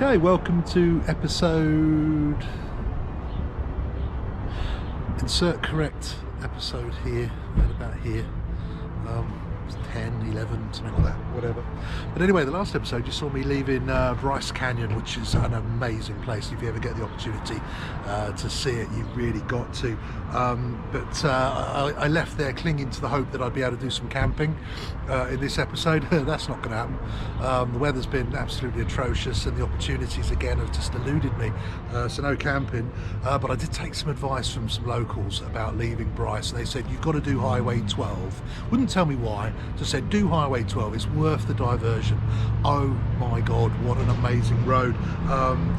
Okay, welcome to episode... insert correct episode here, right about here. It's 10, 11, something like that, whatever. But anyway, the last episode you saw me leaving Bryce Canyon, which is an amazing place. If you ever get the opportunity to see it, you've really got to. I left there clinging to the hope that I'd be able to do some camping in this episode. That's not going to happen. The weather's been absolutely atrocious and the opportunities again have just eluded me, so no camping. But I did take some advice from some locals about leaving Bryce. They said you've got to do Highway 12. Wouldn't tell me why, just said do Highway 12, it's worth the diversion. Oh my god, what an amazing road.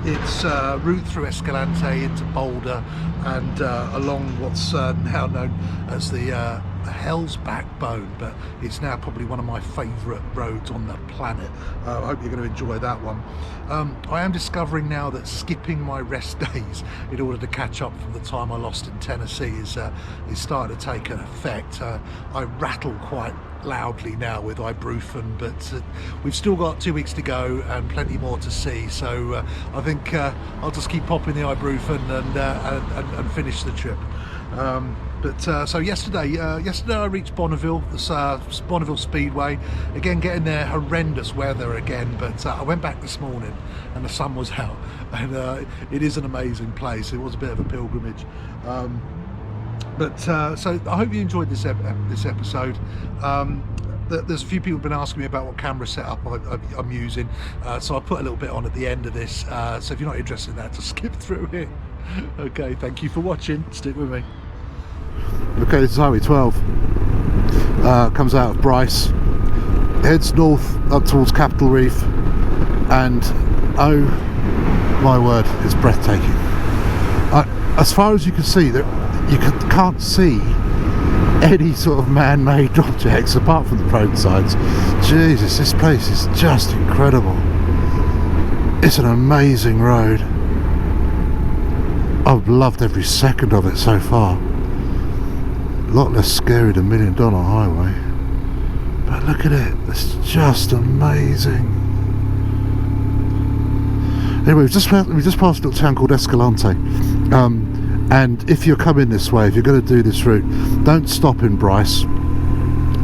It's route through Escalante into Boulder and along what's now known as the Hell's Backbone, but it's now probably one of my favourite roads on the planet. I hope you're going to enjoy that one. I am discovering now that skipping my rest days in order to catch up from the time I lost in Tennessee is starting to take an effect. I rattle quite loudly now with ibuprofen, but we've still got 2 weeks to go and plenty more to see, so I think I'll just keep popping the ibuprofen and finish the trip. So yesterday I reached Bonneville, the Bonneville Speedway. Again, getting there, horrendous weather again, but I went back this morning and the sun was out, and it is an amazing place. It was a bit of a pilgrimage. So I hope you enjoyed this episode. There's a few people have been asking me about what camera setup I'm using, so I'll put a little bit on at the end of this, so if you're not interested in that, just skip through it. Okay, thank you for watching, stick with me. Okay, this is Highway 12, comes out of Bryce, heads north up towards Capitol Reef, and oh my word, it's breathtaking. As far as you can see, you can't see any sort of man-made objects apart from the roadsides. Jesus, this place is just incredible. It's an amazing road. I've loved every second of it so far. A lot less scary than $1 Million Highway, but look at it, it's just amazing. Anyway, we just passed a little town called Escalante, and if you're coming this way, if you're going to do this route, don't stop in Bryce,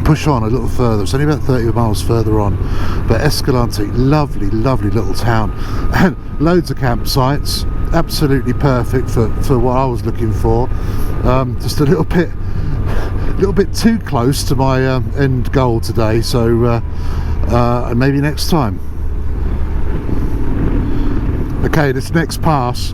push on a little further. It's only about 30 miles further on, but Escalante, lovely little town, and loads of campsites, absolutely perfect for what I was looking for. Just a little bit too close to my end goal today, so maybe next time. Okay, this next pass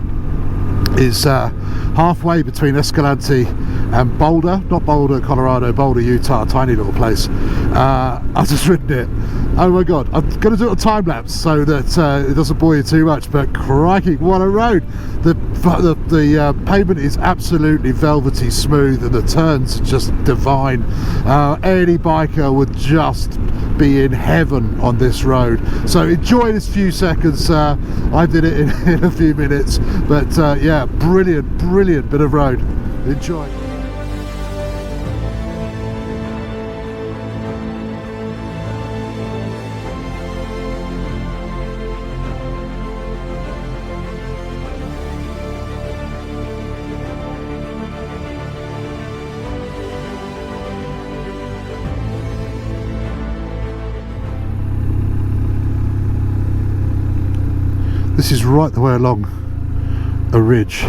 is halfway between Escalante and Boulder, not Boulder, Colorado, Boulder, Utah, tiny little place. I've just ridden it. Oh my god, I'm going to do it on time lapse so that it doesn't bore you too much, but crikey, what a road. The pavement is absolutely velvety smooth and the turns are just divine. Any biker would just be in heaven on this road, so enjoy this few seconds. I did it in a few minutes, but yeah, brilliant bit of road. Enjoy. This is right the way along a ridge,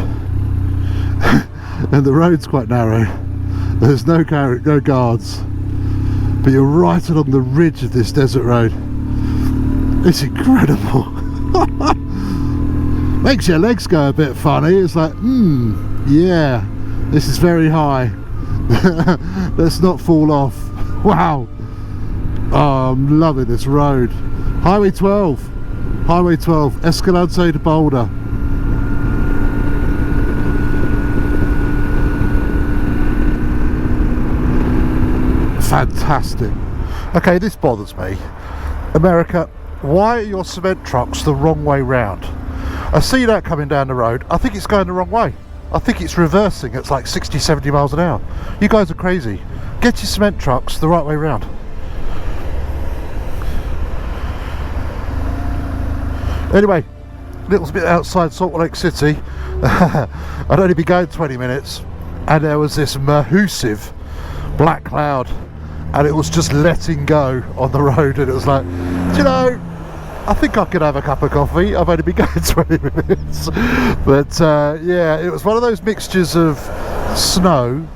and the road's quite narrow. There's no guards, but you're right along the ridge of this desert road. It's incredible. Makes your legs go a bit funny. It's like, yeah, this is very high. Let's not fall off. Wow. Oh, I'm loving this road. Highway 12, Escalante to Boulder. Fantastic. Okay, this bothers me. America, why are your cement trucks the wrong way round? I see that coming down the road. I think it's going the wrong way. I think it's reversing. It's like 60, 70 miles an hour. You guys are crazy. Get your cement trucks the right way round. Anyway, little bit outside Salt Lake City. I'd only be going 20 minutes, and there was this massive black cloud, and it was just letting go on the road, and it was like, do you know, I think I could have a cup of coffee. I've only been going 20 minutes. But yeah, it was one of those mixtures of snow,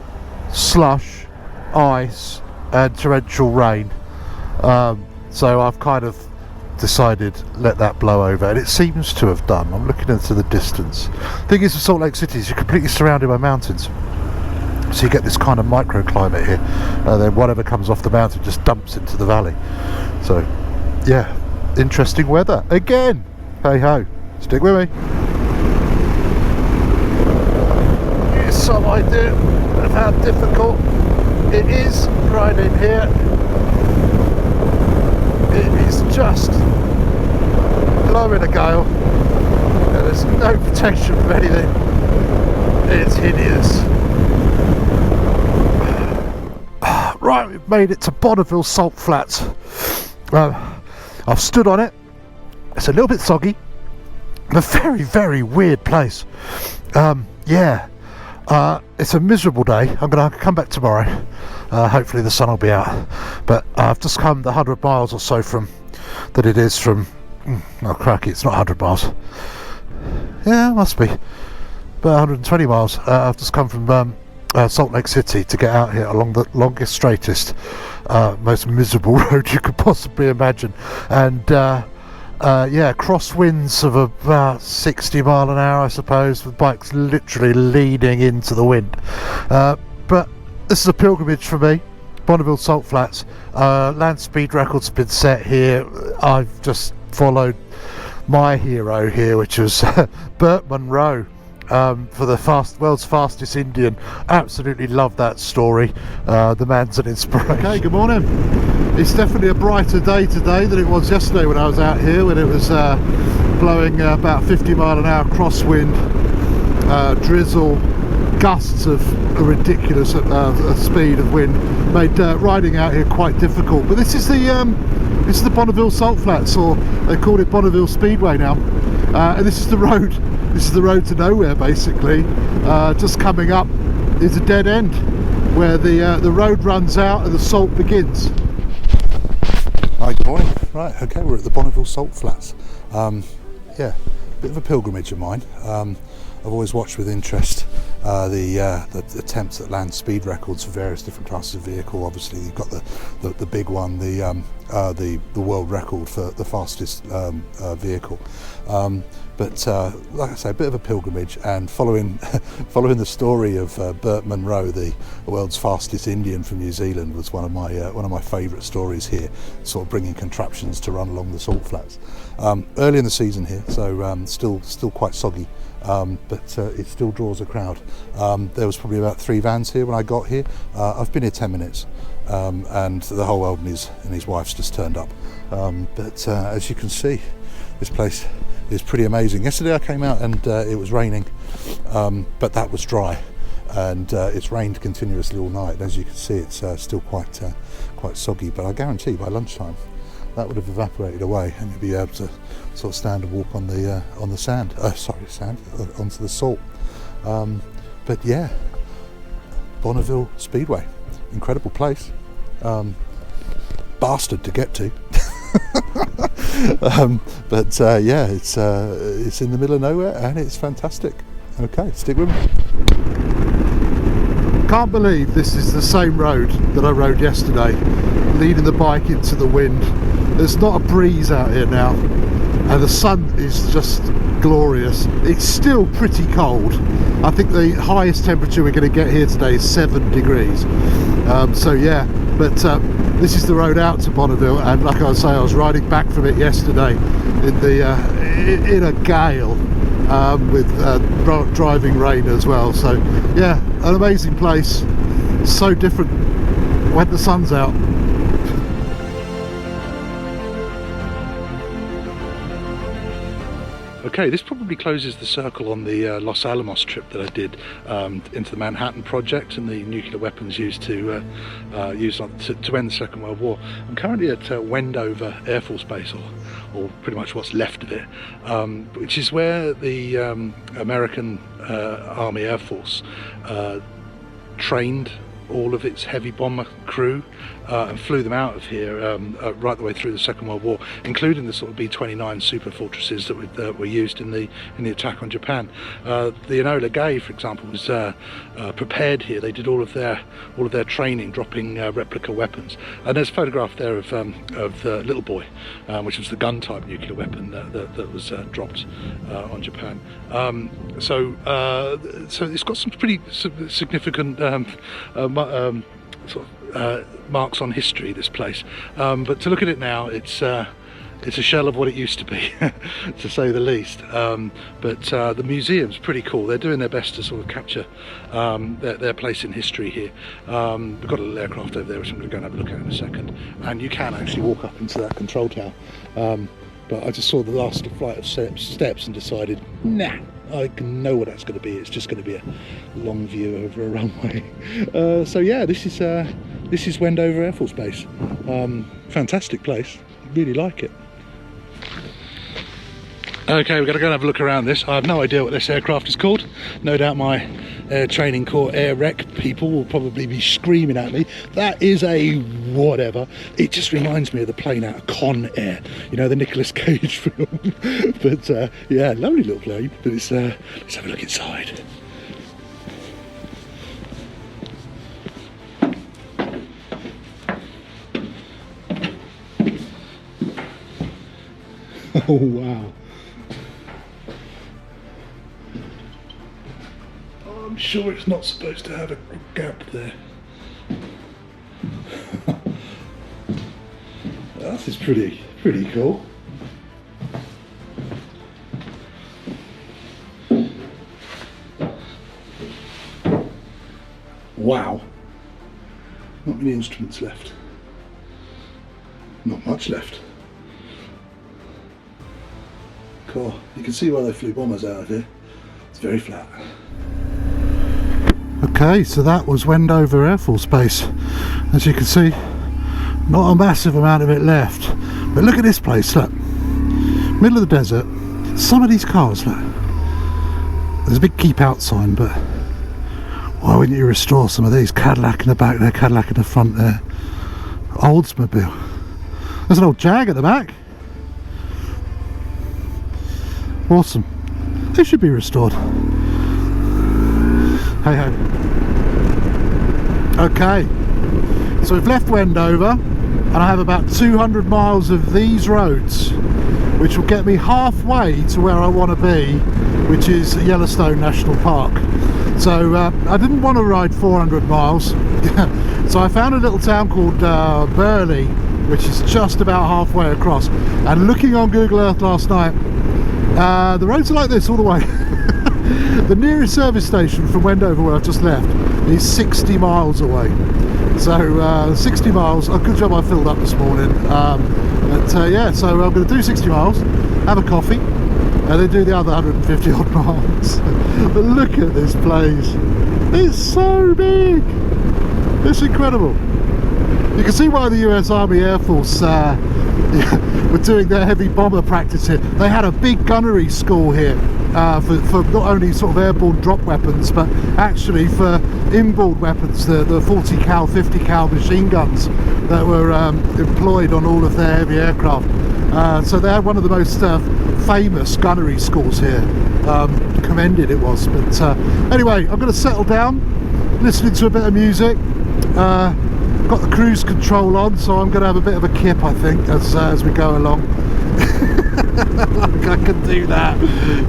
slush, ice and torrential rain. So I've kind of decided let that blow over, and it seems to have done. I'm looking into the distance. Thing is with Salt Lake City is you're completely surrounded by mountains, so you get this kind of microclimate here, and then whatever comes off the mountain just dumps into the valley. So yeah, interesting weather again. Hey ho, stick with me. Here's some idea of how difficult it is riding here. It is just blowing a gale. There's no protection from anything. It's hideous. Right, we've made it to Bonneville Salt Flats. I've stood on it. It's a little bit soggy. A very, very weird place. Yeah, it's a miserable day. I'm going to come back tomorrow. Hopefully the sun will be out. But I've just come the 100 miles or so from that it is from. Oh cracky, it's not 100 miles. Yeah, it must be about 120 miles. I've just come from Salt Lake City to get out here along the longest, straightest, most miserable road you could possibly imagine, and yeah, crosswinds of about 60 mile an hour, I suppose, with bikes literally leaning into the wind. But this is a pilgrimage for me. Bonneville Salt Flats. Land speed records have been set here. I've just followed my hero here, which was Burt Munro, for the world's fastest Indian. Absolutely love that story. The man's an inspiration. Okay, good morning. It's definitely a brighter day today than it was yesterday when I was out here, when it was blowing about 50 mile an hour crosswind, drizzle, gusts of a ridiculous speed of wind made riding out here quite difficult. But this is the Bonneville Salt Flats, or they call it Bonneville Speedway now, and this is the road. This is the road to nowhere, basically. Just coming up is a dead end where the road runs out and the salt begins. Hi, good morning. Right, okay, we're at the Bonneville Salt Flats. Yeah, bit of a pilgrimage of mine. I've always watched with interest the attempts at land speed records for various different classes of vehicle. Obviously, you've got the big one, the world record for the fastest vehicle. But like I say, a bit of a pilgrimage, and following the story of Burt Munro, the world's fastest Indian from New Zealand, was one of my favourite stories here. Sort of bringing contraptions to run along the salt flats. Early in the season here, so still quite soggy. But it still draws a crowd. There was probably about 3 vans here when I got here. I've been here 10 minutes, and the whole world and his wife's just turned up. But as you can see, this place is pretty amazing. Yesterday I came out and it was raining, but that was dry, and it's rained continuously all night. As you can see, it's still quite soggy. But I guarantee by lunchtime that would have evaporated away, and you'll be able to sort of stand and walk on the sand. Onto the salt. But yeah, Bonneville Speedway, incredible place. Bastard to get to. But yeah, it's in the middle of nowhere, and it's fantastic. Okay, stick with me. Can't believe this is the same road that I rode yesterday, leading the bike into the wind. There's not a breeze out here now, and the sun is just glorious. It's still pretty cold. I think the highest temperature we're going to get here today is 7 degrees. So yeah, but this is the road out to Bonneville, and like I say, I was riding back from it yesterday in a gale, with driving rain as well. So yeah, an amazing place. So different when the sun's out. Okay, this probably closes the circle on the Los Alamos trip that I did into the Manhattan Project and the nuclear weapons used to end the Second World War. I'm currently at Wendover Air Force Base, or pretty much what's left of it, which is where the American Army Air Force trained all of its heavy bomber crew and flew them out of here right the way through the Second World War, including the sort of B-29 super fortresses that were used in the attack on Japan. The Enola Gay, for example, was prepared here. They did all of their training, dropping replica weapons. And there's a photograph there of the Little Boy, which was the gun-type nuclear weapon that was dropped on Japan. So it's got some pretty significant marks on history, this place, but to look at it now, it's a shell of what it used to be, to say the least. But the museum's pretty cool. They're doing their best to sort of capture their place in history here. We've got a little aircraft over there, which I'm going to go and have a look at in a second, and you can actually walk up into that control tower, but I just saw the last flight of steps and decided, nah, I know what that's going to be. It's just going to be a long view over a runway. So yeah, this is Wendover Air Force Base. Fantastic place. Really like it. Okay, we've got to go and have a look around this. I have no idea what this aircraft is called. No doubt my Air Training Corps air rec people will probably be screaming at me. That is a whatever. It just reminds me of the plane out of Con Air, you know, the Nicolas Cage film. But yeah, lovely little plane. But it's let's have a look inside. Oh wow. I'm sure it's not supposed to have a gap there. That is pretty cool. Wow. Not many instruments left. Not much left. Cool. You can see why they flew bombers out of here. It's very flat. Okay, so that was Wendover Air Force Base. As you can see, not a massive amount of it left. But look at this place, look. Middle of the desert. Some of these cars, look. There's a big keep out sign, but why wouldn't you restore some of these? Cadillac in the back there, Cadillac in the front there. Oldsmobile. There's an old Jag at the back. Awesome. They should be restored. Hey ho. Okay, so we've left Wendover and I have about 200 miles of these roads, which will get me halfway to where I want to be, which is Yellowstone National Park. So I didn't want to ride 400 miles, so I found a little town called Burley, which is just about halfway across. And looking on Google Earth last night, the roads are like this all the way. The nearest service station from Wendover, where I've just left, is 60 miles away. So 60 miles, a good job I filled up this morning. But yeah, so I'm going to do 60 miles, have a coffee, and then do the other 150 odd miles. But look at this place. It's so big. It's incredible. You can see why the US Army Air Force were doing their heavy bomber practice here. They had a big gunnery school here for not only sort of airborne drop weapons, but actually for inboard weapons, the 40 cal, 50 cal machine guns that were employed on all of their heavy aircraft. So they had one of the most famous gunnery schools here. Commended it was. But anyway, I'm going to settle down, listening to a bit of music. Got the cruise control on, so I'm going to have a bit of a kip, I think, as we go along. Like I can do that.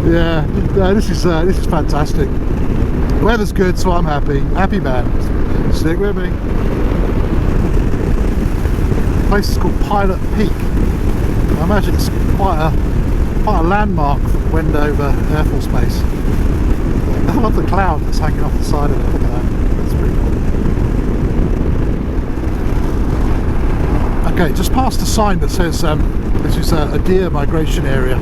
Yeah, no, this is fantastic. The weather's good, so I'm happy. Happy man. Stick with me. The place is called Pilot Peak. I imagine it's quite a landmark for Wendover Air Force Base. I love the cloud that's hanging off the side of it. Look at that. That's pretty cool. Okay, just past a sign that says this is a deer migration area.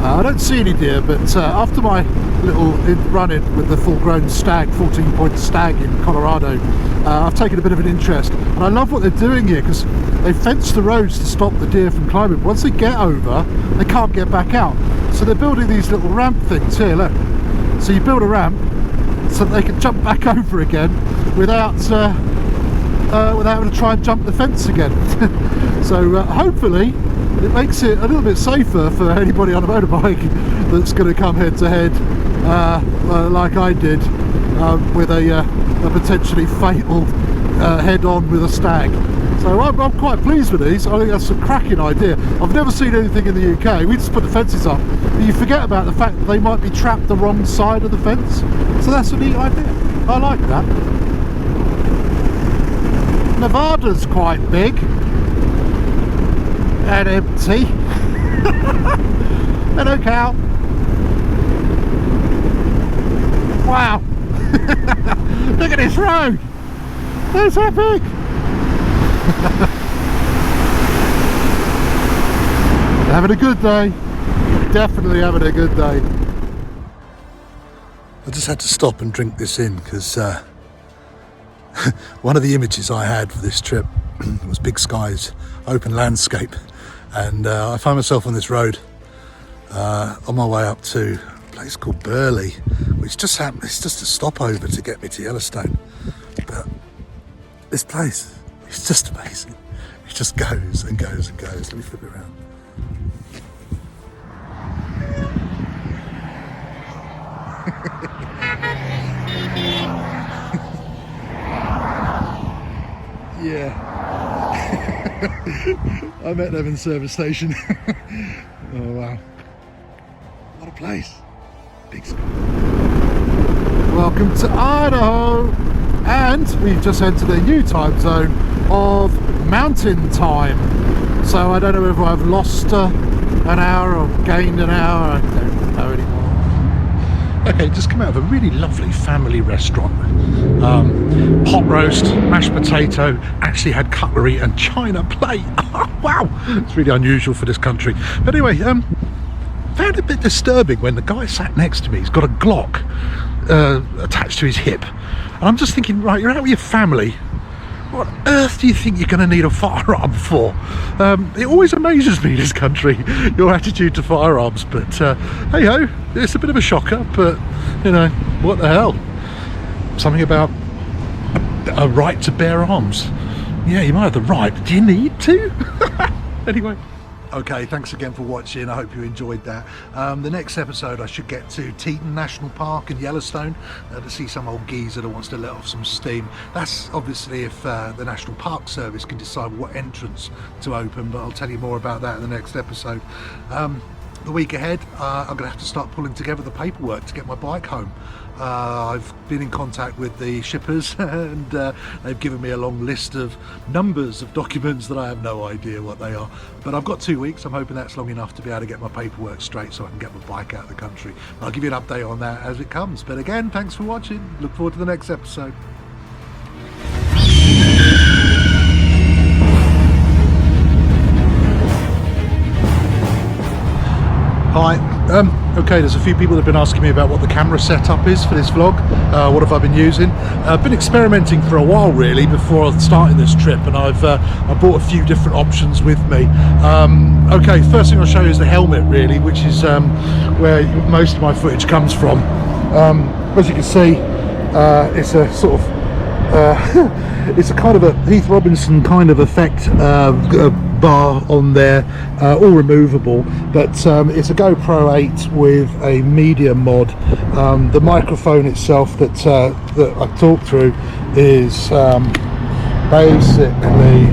I don't see any deer, but after my little run-in with the full-grown stag, 14-point stag in Colorado, I've taken a bit of an interest, and I love what they're doing here because they fence the roads to stop the deer from climbing. Once they get over, they can't get back out, so they're building these little ramp things here. Look, so you build a ramp so that they can jump back over again without having to try and jump the fence again. So hopefully it makes it a little bit safer for anybody on a motorbike that's going to come head to head like I did with a potentially fatal head-on with a stag. So I'm quite pleased with these. I think that's a cracking idea. I've never seen anything in the UK. We just put the fences up, but you forget about the fact that they might be trapped the wrong side of the fence. So that's a neat idea. I like that. Nevada's quite big and empty. Hello, cow. Wow. Look at this road. That's epic. Having a good day. Definitely having a good day. I just had to stop and drink this in because one of the images I had for this trip was big skies, open landscape, and I find myself on this road on my way up to a place called Burley, which just happened. It's just a stopover to get me to Yellowstone, but this place is just amazing. It just goes and goes and goes. Let me flip it around. Yeah. I met them in the service station. Oh wow. What a place. Big sky. Welcome to Idaho. And we've just entered a new time zone of mountain time. So I don't know whether I've lost an hour or gained an hour. I don't know anymore. Okay, just come out of a really lovely family restaurant. Pot roast, mashed potato, actually had cutlery and china plate. Wow, it's really unusual for this country. But anyway, found it a bit disturbing when the guy sat next to me. He's got a Glock attached to his hip. And I'm just thinking, right, you're out with your family. What on earth do you think you're going to need a firearm for? It always amazes me, this country, your attitude to firearms. But hey ho, it's a bit of a shocker, but you know, what the hell? Something about a right to bear arms. Yeah, you might have the right, but do you need to? Anyway. Okay, thanks again for watching. I hope you enjoyed that. The next episode I should get to Teton National Park in Yellowstone to see some old geezer that wants to let off some steam. That's obviously if the National Park Service can decide what entrance to open, but I'll tell you more about that in the next episode. The week ahead, I'm going to have to start pulling together the paperwork to get my bike home. I've been in contact with the shippers and they've given me a long list of numbers of documents that I have no idea what they are. But I've got 2 weeks. I'm hoping that's long enough to be able to get my paperwork straight so I can get my bike out of the country. I'll give you an update on that as it comes. But again, thanks for watching. Look forward to the next episode. Hi. Okay, there's a few people that have been asking me about what the camera setup is for this vlog. What have I been using? I've been experimenting for a while really before starting this trip, and I bought a few different options with me. Okay, first thing I'll show you is the helmet really, which is where most of my footage comes from. As you can see, it's a sort of it's a kind of a Heath Robinson kind of effect bar on there, all removable, but it's a GoPro 8 with a media mod. The microphone itself that I talk through is basically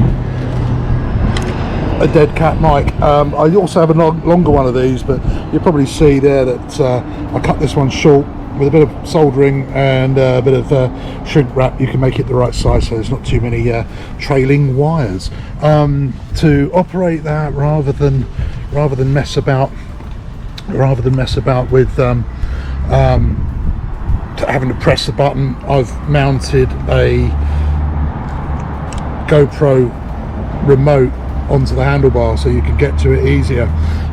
a dead cat mic. I also have a longer one of these, but you'll probably see there that I cut this one short with a bit of soldering and a bit of shrink wrap. You can make it the right size so there's not too many trailing wires. To operate that rather than mess about with having to press the button, I've mounted a GoPro remote onto the handlebar so you can get to it easier.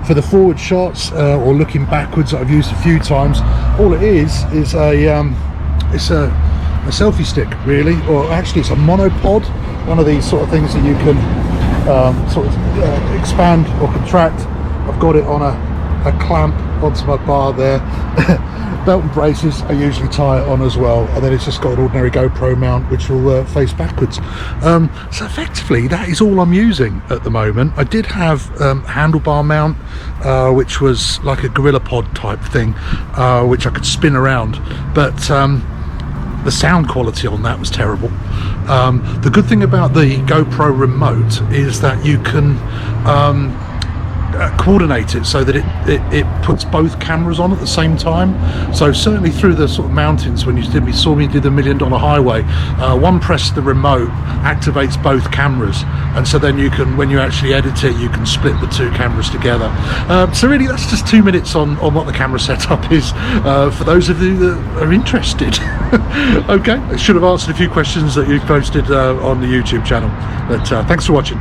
For the forward shots or looking backwards that I've used a few times, all it is a selfie stick really, or actually it's a monopod, one of these sort of things that you can expand or contract. I've got it on a clamp onto my bar there. Belt and braces I usually tie it on as well, and then it's just got an ordinary GoPro mount which will face backwards. So effectively that is all I'm using at the moment. I did have handlebar mount which was like a gorilla pod type thing, which I could spin around, but the sound quality on that was terrible. The good thing about the GoPro remote is that you can coordinate it so that it puts both cameras on at the same time. So certainly through the sort of mountains, when you saw me do the $1 Million Highway, one press the remote activates both cameras, and so then you can, when you actually edit it, you can split the two cameras together. So really that's just 2 minutes on what the camera setup is, for those of you that are interested. Okay, I should have answered a few questions that you posted on the YouTube channel, but thanks for watching.